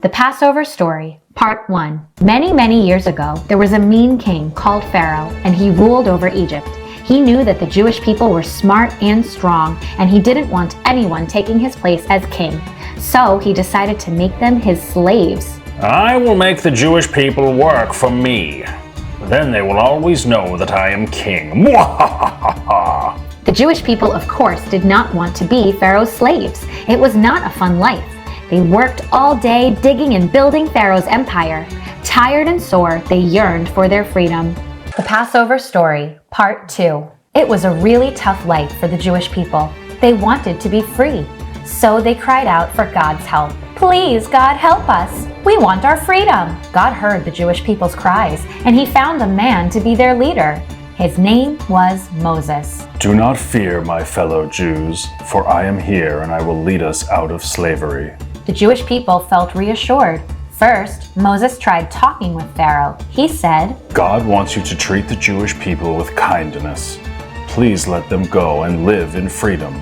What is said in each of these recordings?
The Passover Story, Part 1. Many years ago, there was a mean king called Pharaoh, and he ruled over Egypt. He knew that the Jewish people were smart and strong, and he didn't want anyone taking his place as king. So he decided to make them his slaves. I will make the Jewish people work for me. Then they will always know that I am king. The Jewish people, of course, did not want to be Pharaoh's slaves. It was not a fun life. They worked all day digging and building Pharaoh's empire. Tired and sore, they yearned for their freedom. The Passover Story, Part 2. It was a really tough life for the Jewish people. They wanted to be free. So they cried out for God's help. Please, God, help us. We want our freedom. God heard the Jewish people's cries, and he found a man to be their leader. His name was Moses. Do not fear, my fellow Jews, for I am here and I will lead us out of slavery. The Jewish people felt reassured. First, Moses tried talking with Pharaoh. He said, God wants you to treat the Jewish people with kindness. Please let them go and live in freedom.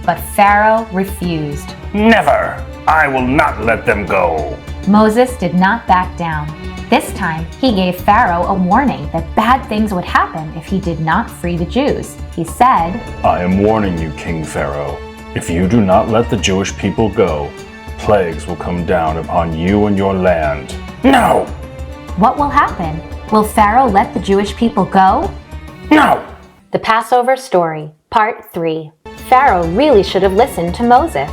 But Pharaoh refused. Never! I will not let them go. Moses did not back down. This time, he gave Pharaoh a warning that bad things would happen if he did not free the Jews. He said, I am warning you, King Pharaoh. If you do not let the Jewish people go, plagues will come down upon you and your land. No! What will happen? Will Pharaoh let the Jewish people go? No! The Passover Story, Part 3. Pharaoh really should have listened to Moses.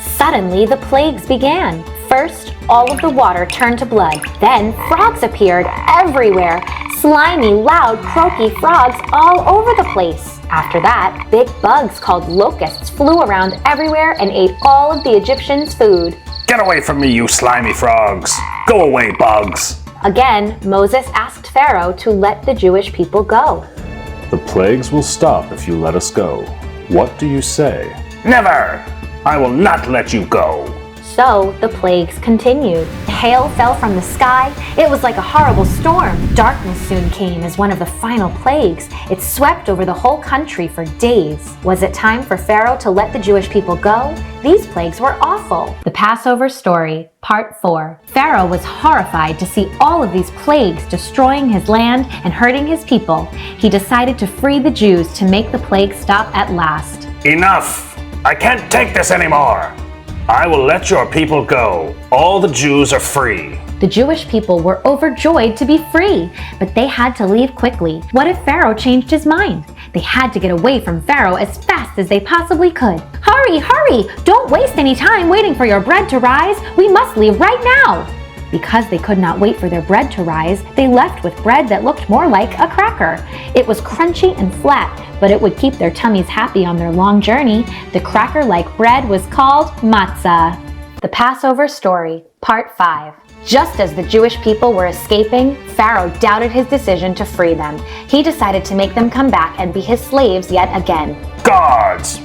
Suddenly, the plagues began. First, all of the water turned to blood. Then, frogs appeared everywhere. Slimy, loud, croaky frogs all over the place. After that, big bugs called locusts flew around everywhere and ate all of the Egyptians' food. Get away from me, you slimy frogs! Go away, bugs! Again, Moses asked Pharaoh to let the Jewish people go. The plagues will stop if you let us go. What do you say? Never! I will not let you go! So the plagues continued. Hail fell from the sky. It was like a horrible storm. Darkness soon came as one of the final plagues. It swept over the whole country for days. Was it time for Pharaoh to let the Jewish people go? These plagues were awful. The Passover Story, Part 4. Pharaoh was horrified to see all of these plagues destroying his land and hurting his people. He decided to free the Jews to make the plague stop at last. Enough! I can't take this anymore! I will let your people go. All the Jews are free. The Jewish people were overjoyed to be free, but they had to leave quickly. What if Pharaoh changed his mind? They had to get away from Pharaoh as fast as they possibly could. Hurry, hurry! Don't waste any time waiting for your bread to rise. We must leave right now. Because they could not wait for their bread to rise, they left with bread that looked more like a cracker. It was crunchy and flat, but it would keep their tummies happy on their long journey. The cracker-like bread was called matzah. The Passover Story, Part 5. Just as the Jewish people were escaping, Pharaoh doubted his decision to free them. He decided to make them come back and be his slaves yet again. Guards!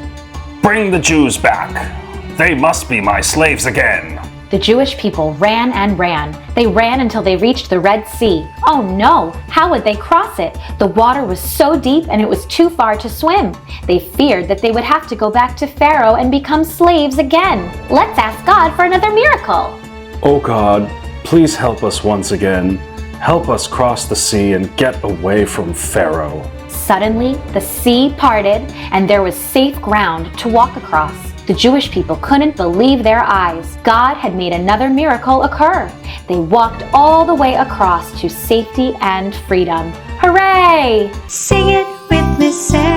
Bring the Jews back. They must be my slaves again. The Jewish people ran and ran. They ran until they reached the Red Sea. Oh no! How would they cross it? The water was so deep and it was too far to swim. They feared that they would have to go back to Pharaoh and become slaves again. Let's ask God for another miracle. Oh God, please help us once again. Help us cross the sea and get away from Pharaoh. Suddenly, the sea parted and there was safe ground to walk across. The Jewish people couldn't believe their eyes. God had made another miracle occur. They walked all the way across to safety and freedom. Hooray! Sing it with me, Sara.